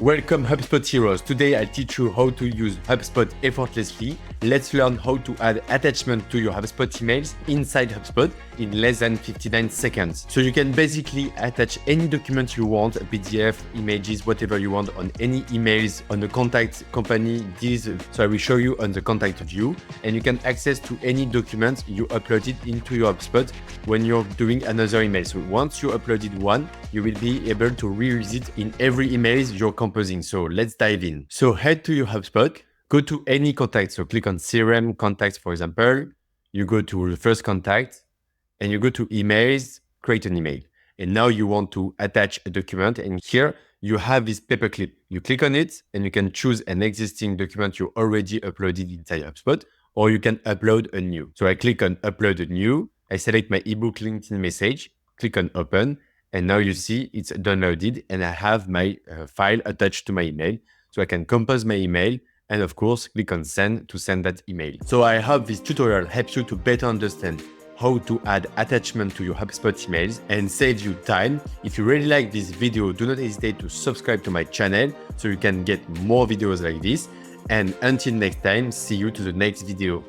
Welcome HubSpot heroes. Today I'll teach you how to use HubSpot effortlessly. Let's learn how to add attachment to your HubSpot emails inside HubSpot in less than 59 seconds. So you can basically attach any document you want, a PDF, images, whatever you want on any emails on the contact company. So I will show you on the contact view, and you can access to any document you uploaded into your HubSpot when you're doing another email. So once you uploaded one, you will be able to reuse it in every email you're composing. So let's dive in. So head to your HubSpot, go to any contact. So click on CRM contacts, for example. You go to the first contact and you go to emails, create an email. And now you want to attach a document. And here you have this paperclip. You click on it and you can choose an existing document you already uploaded inside HubSpot, or you can upload a new. So I click on upload a new. I select my ebook LinkedIn message, click on open. And now you see it's downloaded and I have my file attached to my email. So I can compose my email and of course, click on send to send that email. So I hope this tutorial helps you to better understand how to add attachment to your HubSpot emails and save you time. If you really like this video, do not hesitate to subscribe to my channel so you can get more videos like this. And until next time, see you to the next video.